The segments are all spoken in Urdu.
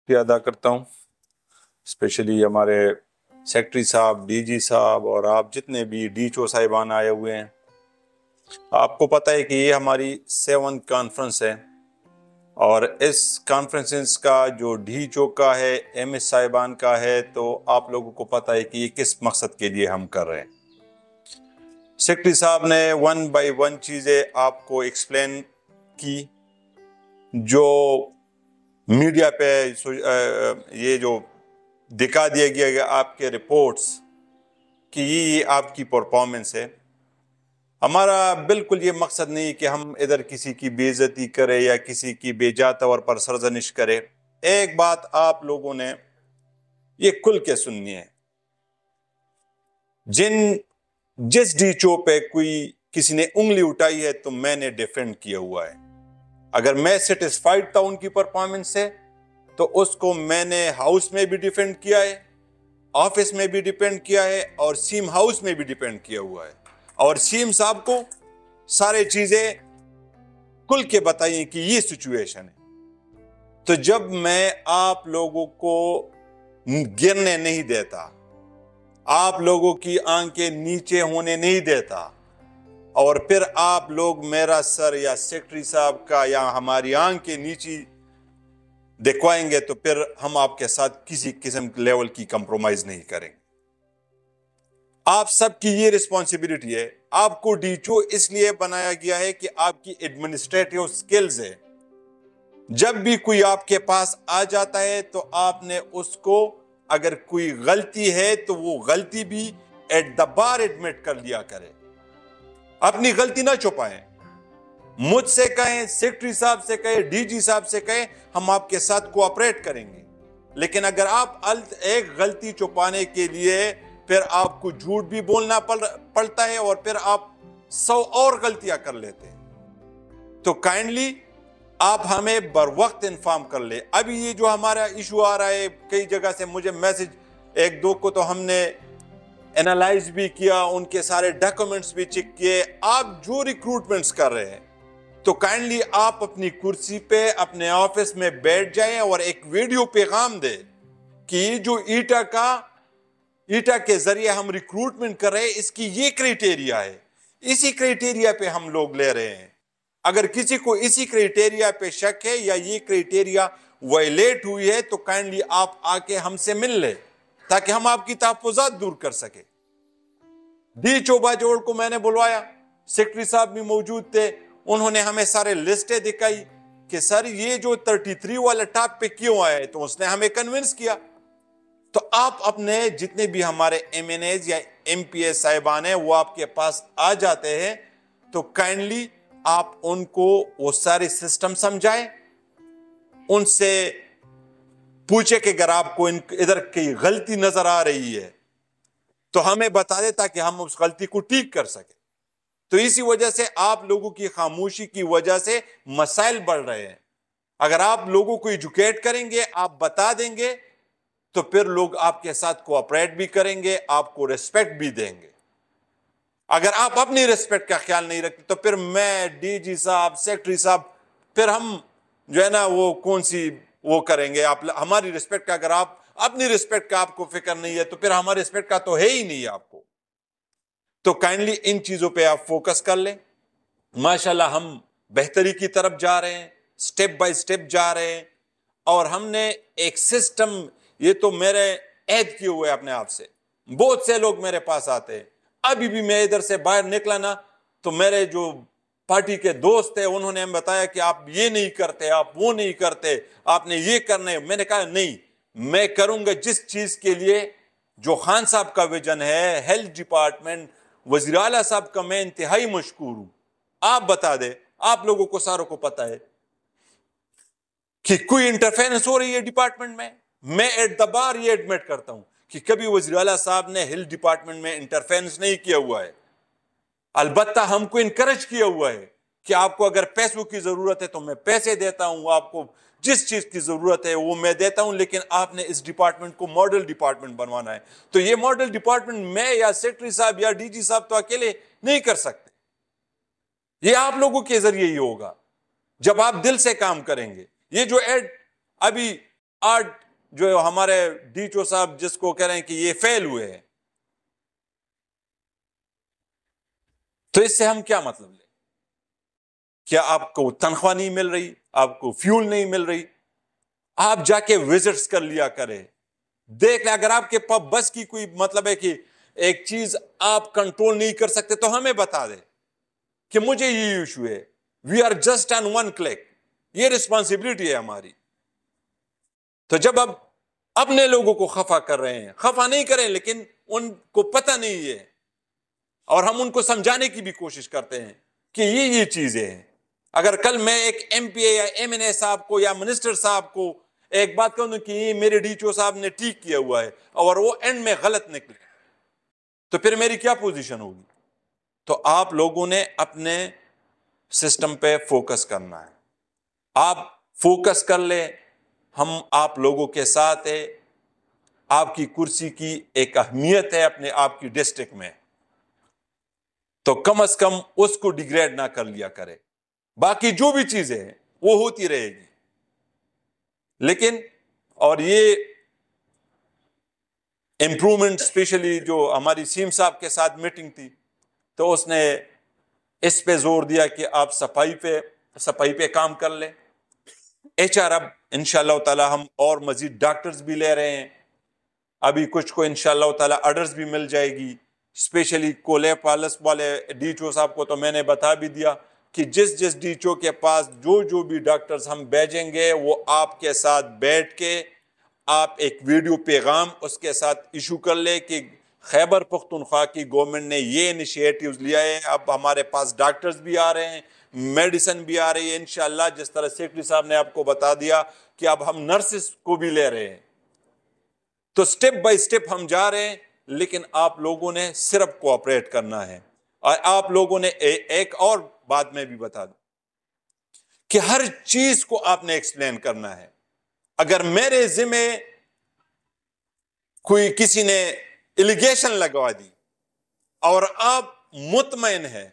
بھی ادا کرتا ہوں، اسپیشلی ہمارے سیکٹری صاحب، ڈی جی صاحب اور آپ جتنے بھی ڈی چو صاحبان آئے ہوئے ہیں۔ آپ کو پتہ ہے کہ یہ ہماری 7 کانفرنس ہے، اور اس کانفرنسز کا جو ڈی چو کا ہے، ایم ایس صاحبان کا ہے، تو آپ لوگوں کو پتہ ہے کہ یہ کس مقصد کے لیے ہم کر رہے ہیں۔ سیکٹری صاحب نے 1 بائی 1 چیزیں آپ کو ایکسپلین کی، جو میڈیا پہ یہ جو دکھا دیا گیا کہ آپ کے رپورٹس کہ یہ آپ کی پرفارمنس ہے۔ ہمارا بالکل یہ مقصد نہیں کہ ہم ادھر کسی کی بے عزتی کرے یا کسی کی بے جا طور پر سرزنش کرے۔ ایک بات آپ لوگوں نے یہ کھل کے سننی ہے، جس ڈی چو پہ کسی نے انگلی اٹھائی ہے تو میں نے ڈیفینڈ کیا ہوا ہے۔ اگر میں سیٹسفائیڈ تھا ان کی پرفارمنس سے تو اس کو میں نے ہاؤس میں بھی ڈیفینڈ کیا ہے، آفس میں بھی ڈیپینڈ کیا ہے، اور سیم ہاؤس میں بھی ڈیپینڈ کیا ہوا ہے، اور سیم صاحب کو سارے چیزیں کھل کے بتائیں کہ یہ سچویشن ہے۔ تو جب میں آپ لوگوں کو گرنے نہیں دیتا، آپ لوگوں کی آنکھیں نیچے ہونے نہیں دیتا، اور پھر آپ لوگ میرا سر یا سیکٹری صاحب کا یا ہماری آنکھیں نیچی دکھوائیں گے تو پھر ہم آپ کے ساتھ کسی قسم لیول کی کمپرومائز نہیں کریں گے۔ آپ سب کی یہ ریسپانسبلٹی ہے۔ آپ کو ڈی چو اس لیے بنایا گیا ہے کہ آپ کی ایڈمنسٹریٹو سکلز ہے۔ جب بھی کوئی آپ کے پاس آ جاتا ہے تو آپ نے اس کو اگر کوئی غلطی ہے تو وہ غلطی بھی ایٹ دا بار ایڈمٹ کر لیا کرے، اپنی غلطی نہ چھپائیں۔ مجھ سے کہیں، سیکٹری صاحب سے کہیں، ڈی جی صاحب سے کہیں، ہم آپ کے ساتھ کوآپریٹ کریں گے۔ لیکن اگر آپ ایک غلطی چھپانے کے لیے پھر آپ کو جھوٹ بھی بولنا پڑتا ہے اور پھر آپ 100 اور غلطیاں کر لیتے ہیں، تو کائنڈلی آپ ہمیں بر وقت انفارم کر لیں۔ ابھی یہ جو ہمارا ایشو آ رہا ہے، کئی جگہ سے مجھے میسج، ایک دو کو تو ہم نے انالائز بھی کیا، ان کے سارے ڈاکومنٹس بھی چیک کیے۔ آپ جو ریکروٹمنٹس کر رہے ہیں تو کائنڈلی آپ اپنی کرسی پہ اپنے آفس میں بیٹھ جائیں اور ایک ویڈیو پیغام دیں کہ یہ جو ایٹا کے ذریعے ہم ریکروٹمنٹ کر رہے ہیں، اس کی یہ کرائٹیریا ہے، اسی کرائٹیریا پہ ہم لوگ لے رہے ہیں۔ اگر کسی کو اسی کرائٹیریا پہ شک ہے یا یہ کرائٹیریا وائلیٹ ہوئی ہے تو کائنڈلی آپ آ کے ہم سے مل لیں تاکہ ہم آپ کی تحفظات دور کر سکیں۔ ڈی چو باجوڑ کو میں نے بلوایا، سیکٹری صاحب بھی موجود تھے، انہوں نے ہمیں سارے لسٹیں دکھائی کہ سر یہ جو 33 والا ٹاپ پہ کیوں آئے، تو اس نے ہمیں کنونس کیا۔ تو آپ اپنے جتنے بھی ہمارے ایم این ایز یا ایم پی ایس صاحبان ہیں وہ آپ کے پاس آ جاتے ہیں تو کائنڈلی آپ ان کو وہ سارے سسٹم سمجھائیں، ان سے پوچھے کہ اگر آپ کو ادھر کی غلطی نظر آ رہی ہے تو ہمیں بتا دے تاکہ ہم اس غلطی کو ٹھیک کر سکیں۔ تو اسی وجہ سے آپ لوگوں کی خاموشی کی وجہ سے مسائل بڑھ رہے ہیں۔ اگر آپ لوگوں کو ایجوکیٹ کریں گے، آپ بتا دیں گے، تو پھر لوگ آپ کے ساتھ کوآپریٹ بھی کریں گے، آپ کو ریسپیکٹ بھی دیں گے۔ اگر آپ اپنی ریسپیکٹ کا خیال نہیں رکھتے تو پھر میں، ڈی جی صاحب، سیکٹری صاحب، پھر ہم جو ہے نا وہ کون سی وہ کریں گے؟ آپ ہماری ریسپیکٹ کا، اگر آپ اپنی ریسپیکٹ کا آپ کو فکر نہیں ہے تو پھر ہماری ریسپیکٹ کا تو ہے ہی نہیں آپ کو۔ تو کائنڈلی ان چیزوں پہ آپ فوکس کر لیں۔ ماشاءاللہ ہم بہتری کی طرف جا رہے ہیں، سٹیپ بائی سٹیپ جا رہے ہیں، اور ہم نے ایک سسٹم، یہ تو میرے عہد کیے ہوئے اپنے آپ سے، بہت سے لوگ میرے پاس آتے ہیں، ابھی بھی میں ادھر سے باہر نکلا نا تو میرے جو پارٹی کے دوست ہیں انہوں نے ہمیں بتایا کہ آپ یہ نہیں کرتے، آپ وہ نہیں کرتے، آپ نے یہ کرنا ہے۔ میں نے کہا نہیں، میں کروں گا جس چیز کے لیے جو خان صاحب کا ویژن ہے، ہیلتھ ڈپارٹمنٹ، وزیر اعلیٰ صاحب کا میں انتہائی مشکور ہوں۔ آپ بتا دیں، آپ لوگوں کو ساروں کو پتا ہے کہ کوئی انٹرفیرنس ہو رہی ہے ڈپارٹمنٹ میں ایٹ دا بار یہ ایڈمٹ کرتا ہوں کہ کبھی وزیر اعلیٰ صاحب نے ہیلتھ ڈپارٹمنٹ میں انٹرفیرنس نہیں کیا ہوا ہے۔ البتہ ہم کو انکریج کیا ہوا ہے کہ آپ کو اگر پیسوں کی ضرورت ہے تو میں پیسے دیتا ہوں، آپ کو جس چیز کی ضرورت ہے وہ میں دیتا ہوں، لیکن آپ نے اس ڈپارٹمنٹ کو ماڈل ڈپارٹمنٹ بنوانا ہے۔ تو یہ ماڈل ڈپارٹمنٹ میں یا سیکٹری صاحب یا ڈی جی صاحب تو اکیلے نہیں کر سکتے، یہ آپ لوگوں کے ذریعے ہی ہوگا جب آپ دل سے کام کریں گے۔ یہ جو ایڈ ابھی 8 جو ہمارے ڈیچو صاحب جس کو کہہ رہے ہیں کہ یہ فیل ہوئے ہیں، تو اس سے ہم کیا مطلب لیں؟ کیا آپ کو تنخواہ نہیں مل رہی؟ آپ کو فیول نہیں مل رہی؟ آپ جا کے وزٹس کر لیا کرے، دیکھ لیں۔ اگر آپ کے پاس بس کی کوئی مطلب ہے کہ ایک چیز آپ کنٹرول نہیں کر سکتے تو ہمیں بتا دیں کہ مجھے یہ ایشو ہے، we are just on one click, یہ رسپانسبلٹی ہے ہماری۔ تو جب اب اپنے لوگوں کو خفا کر رہے ہیں، خفا نہیں کریں لیکن ان کو پتہ نہیں ہے، اور ہم ان کو سمجھانے کی بھی کوشش کرتے ہیں کہ یہ چیزیں ہیں۔ اگر کل میں ایک ایم پی اے یا ایم این اے صاحب کو یا منسٹر صاحب کو ایک بات کہوں کہ یہ میرے ڈی چو صاحب نے ٹھیک کیا ہوا ہے اور وہ اینڈ میں غلط نکلے، تو پھر میری کیا پوزیشن ہوگی؟ تو آپ لوگوں نے اپنے سسٹم پہ فوکس کرنا ہے۔ آپ فوکس کر لیں، ہم آپ لوگوں کے ساتھ ہیں۔ آپ کی کرسی کی ایک اہمیت ہے اپنے آپ کی ڈسٹرکٹ میں، تو کم از کم اس کو ڈیگریڈ نہ کر لیا کرے۔ باقی جو بھی چیزیں ہیں وہ ہوتی رہے گی، لیکن اور یہ امپرومنٹ اسپیشلی جو ہماری سیم صاحب کے ساتھ میٹنگ تھی تو اس نے اس پہ زور دیا کہ آپ صفائی پہ کام کر لیں۔ ایچ آر اب انشاءاللہ تعالی ہم اور مزید ڈاکٹرز بھی لے رہے ہیں، ابھی کچھ کو انشاءاللہ تعالی آرڈرز بھی مل جائے گی۔ اسپیشلی کولے پالس والے ڈیچو صاحب کو تو میں نے بتا بھی دیا کہ جس ڈیچو کے پاس جو بھی ڈاکٹرز ہم بھیجیں گے وہ آپ کے ساتھ بیٹھ کے آپ ایک ویڈیو پیغام اس کے ساتھ ایشو کر لے کہ خیبر پختونخوا کی گورنمنٹ نے یہ انیشیٹیوز لیا ہے، اب ہمارے پاس ڈاکٹرز بھی آ رہے ہیں، میڈیسن بھی آ رہی ہے انشاءاللہ، جس طرح سیکرٹری صاحب نے آپ کو بتا دیا کہ اب ہم نرسز کو بھی لے رہے ہیں۔ تو سٹیپ بائی سٹیپ ہم جا رہے ہیں، لیکن آپ لوگوں نے صرف کوآپریٹ کرنا ہے۔ اور آپ لوگوں نے ایک اور بات میں بھی بتا دوں کہ ہر چیز کو آپ نے ایکسپلین کرنا ہے۔ اگر میرے ذمہ کوئی کسی نے الیگیشن لگوا دی اور آپ مطمئن ہیں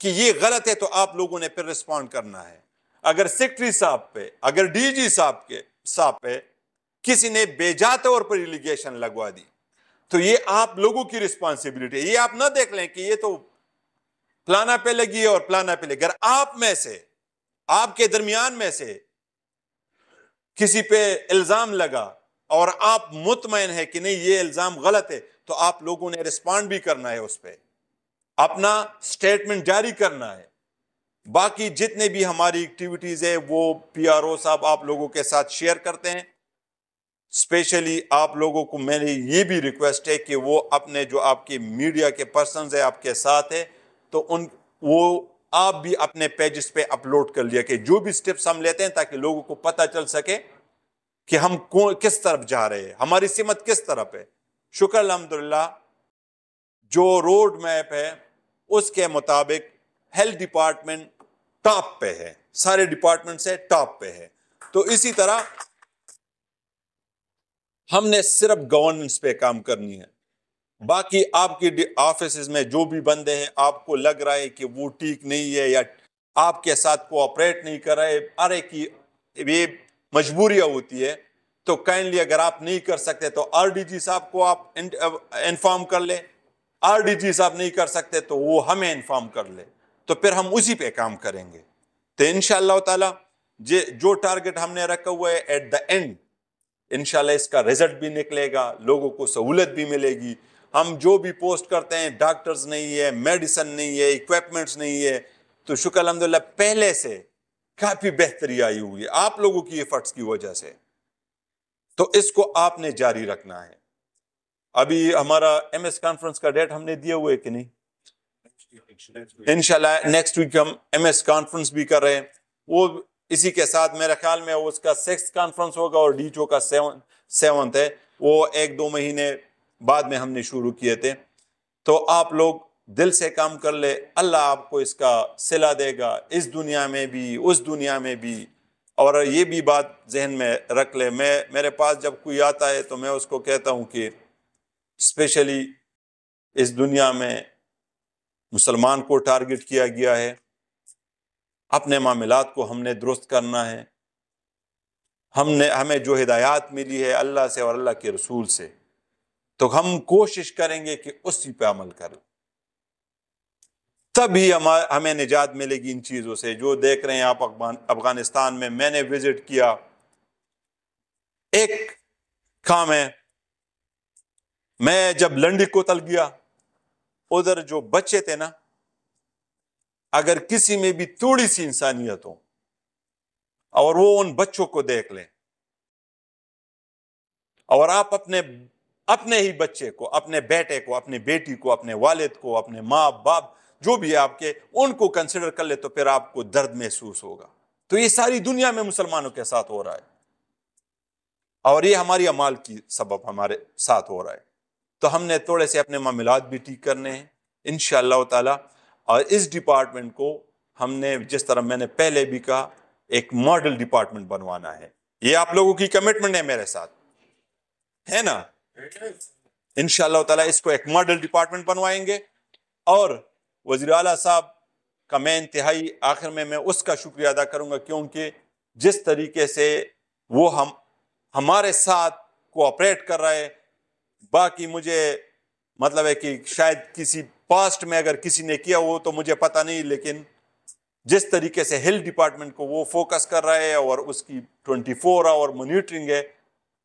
کہ یہ غلط ہے تو آپ لوگوں نے پھر رسپونڈ کرنا ہے۔ اگر سیکرٹری صاحب پہ، اگر ڈی جی صاحب پہ کسی نے بے جا طور پر الیگیشن لگوا دی تو یہ آپ لوگوں کی رسپانسبلٹی ہے۔ یہ آپ نہ دیکھ لیں کہ یہ تو پلانا پہ لگی ہے اور پلانا پہ لگی۔ اگر آپ میں سے، آپ کے درمیان میں سے کسی پہ الزام لگا اور آپ مطمئن ہے کہ نہیں یہ الزام غلط ہے تو آپ لوگوں نے رسپانڈ بھی کرنا ہے، اس پہ اپنا سٹیٹمنٹ جاری کرنا ہے۔ باقی جتنے بھی ہماری ایکٹیویٹیز ہیں وہ پی آر او صاحب آپ لوگوں کے ساتھ شیئر کرتے ہیں۔ اسپیشلی آپ لوگوں کو میری یہ بھی ریکویسٹ ہے کہ وہ اپنے جو آپ کے میڈیا کے پرسنز ہیں آپ کے ساتھ ہیں تو وہ آپ بھی اپنے پیجز پہ اپلوڈ کر لیا کہ جو بھی سٹیپس ہم لیتے ہیں تاکہ لوگوں کو پتہ چل سکے کہ ہم کس طرف جا رہے ہیں، ہماری سمت کس طرف ہے۔ شکر الحمدللہ جو روڈ میپ ہے اس کے مطابق ہیلتھ ڈپارٹمنٹ ٹاپ پہ ہے، سارے ڈپارٹمنٹ سے ٹاپ پہ ہے۔ تو اسی طرح ہم نے صرف گورننس پہ کام کرنی ہے۔ باقی آپ کی آفیسز میں جو بھی بندے ہیں آپ کو لگ رہا ہے کہ وہ ٹھیک نہیں ہے یا آپ کے ساتھ کوآپریٹ نہیں کر رہے، ارے کی یہ مجبوریاں ہوتی ہے، تو کائنڈلی اگر آپ نہیں کر سکتے تو آر ڈی جی صاحب کو آپ انفارم کر لیں، آر ڈی جی صاحب نہیں کر سکتے تو وہ ہمیں انفارم کر لیں، تو پھر ہم اسی پہ کام کریں گے۔ تو انشاءاللہ تعالی جو ٹارگٹ ہم نے رکھا ہوا ہے ایٹ دا اینڈ انشاءاللہ اس کا رزلٹ بھی نکلے گا، لوگوں کو سہولت بھی ملے گی۔ ہم جو بھی پوسٹ کرتے ہیں ڈاکٹرز نہیں ہے، میڈیسن نہیں ہے، ایکوپمنٹس نہیں ہے، تو شکر الحمدللہ پہلے سے کافی بہتری آئی ہوئی ہے آپ لوگوں کی ایفرٹس کی وجہ سے۔ تو اس کو آپ نے جاری رکھنا ہے۔ ابھی ہمارا ایم ایس کانفرنس کا ڈیٹ ہم نے دیا ہوا ہے کہ نہیں؟ انشاءاللہ نیکسٹ ویک ہم ایم ایس کانفرنس بھی کر رہے ہیں، وہ اسی کے ساتھ میرے خیال میں اس کا 6th کانفرنس ہوگا اور ڈی چو کا 7th ہے، وہ 1-2 مہینے بعد میں ہم نے شروع کیے تھے۔ تو آپ لوگ دل سے کام کر لے، اللہ آپ کو اس کا صلہ دے گا، اس دنیا میں بھی اس دنیا میں بھی۔ اور یہ بھی بات ذہن میں رکھ لے، میرے پاس جب کوئی آتا ہے تو میں اس کو کہتا ہوں کہ اسپیشلی اس دنیا میں مسلمان کو ٹارگٹ کیا گیا ہے، اپنے معاملات کو ہم نے درست کرنا ہے۔ ہمیں جو ہدایات ملی ہے اللہ سے اور اللہ کے رسول سے، تو ہم کوشش کریں گے کہ اسی پہ عمل کریں، تبھی ہمیں نجات ملے گی ان چیزوں سے جو دیکھ رہے ہیں آپ افغانستان میں۔ میں نے وزٹ کیا، ایک کام ہے، میں جب لنڈی کوتل گیا، ادھر جو بچے تھے نا، اگر کسی میں بھی تھوڑی سی انسانیت ہو اور وہ ان بچوں کو دیکھ لیں، اور آپ اپنے ہی بچے کو، اپنے بیٹے کو، اپنی بیٹی کو، اپنے والد کو، اپنے ماں باپ جو بھی ہے آپ کے، ان کو کنسیڈر کر لے تو پھر آپ کو درد محسوس ہوگا۔ تو یہ ساری دنیا میں مسلمانوں کے ساتھ ہو رہا ہے، اور یہ ہماری اعمال کی سبب ہمارے ساتھ ہو رہا ہے۔ تو ہم نے تھوڑے سے اپنے معاملات بھی ٹھیک کرنے ہیں انشاءاللہ تعالی، اور اس ڈپارٹمنٹ کو ہم نے، جس طرح میں نے پہلے بھی کہا، ایک ماڈل ڈپارٹمنٹ بنوانا ہے۔ یہ آپ لوگوں کی کمٹمنٹ ہے میرے ساتھ، ہے نا؟ انشاءاللہ تعالی اس کو ایک ماڈل ڈپارٹمنٹ بنوائیں گے، اور وزیر اعلیٰ صاحب کا میں انتہائی آخر میں اس کا شکریہ ادا کروں گا، کیونکہ جس طریقے سے وہ ہمارے ساتھ کوآپریٹ کر رہا ہے۔ باقی مجھے مطلب ہے کہ شاید کسی پاسٹ میں اگر کسی نے کیا ہو تو مجھے پتہ نہیں، لیکن جس طریقے سے ہیلتھ ڈپارٹمنٹ کو وہ فوکس کر رہا ہے اور اس کی 24 آور مانیٹرنگ ہے،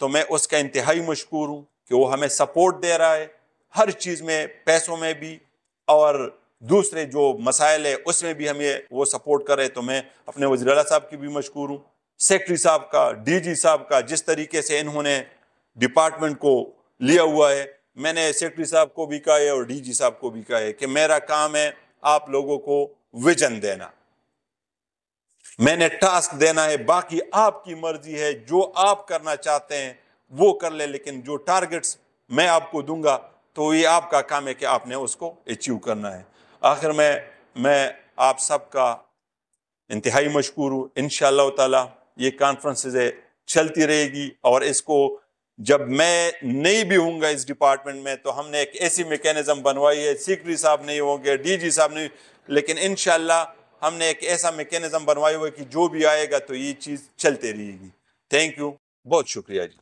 تو میں اس کا انتہائی مشکور ہوں کہ وہ ہمیں سپورٹ دے رہا ہے ہر چیز میں، پیسوں میں بھی، اور دوسرے جو مسائل ہے اس میں بھی ہمیں وہ سپورٹ کر رہے۔ تو میں اپنے وزیر اعلیٰ صاحب کی بھی مشکور ہوں، سیکرٹری صاحب کا، ڈی جی صاحب کا، جس طریقے سے انہوں نے ڈپارٹمنٹ کو لیا ہوا ہے۔ میں نے سیکرٹری صاحب کو بھی کہا ہے اور ڈی جی صاحب کو بھی کہا ہے کہ میرا کام ہے آپ لوگوں کو ویژن دینا، میں نے ٹاسک دینا ہے، باقی آپ کی مرضی ہے، جو آپ کرنا چاہتے ہیں وہ کر لیں، لیکن جو ٹارگٹس میں آپ کو دوں گا تو یہ آپ کا کام ہے کہ آپ نے اس کو اچیو کرنا ہے۔ آخر میں آپ سب کا انتہائی مشکور ہوں۔ انشاءاللہ تعالی یہ کانفرنسز چلتی رہے گی، اور اس کو جب میں نہیں بھی ہوں گا اس ڈپارٹمنٹ میں تو ہم نے ایک ایسی میکینزم بنوائی ہے، سیکرٹری صاحب نہیں ہوں گے، ڈی جی صاحب نہیں، لیکن انشاءاللہ ہم نے ایک ایسا میکینزم بنوائی ہوئے کہ جو بھی آئے گا تو یہ چیز چلتے رہے گی۔ تھینک یو، بہت شکریہ جی۔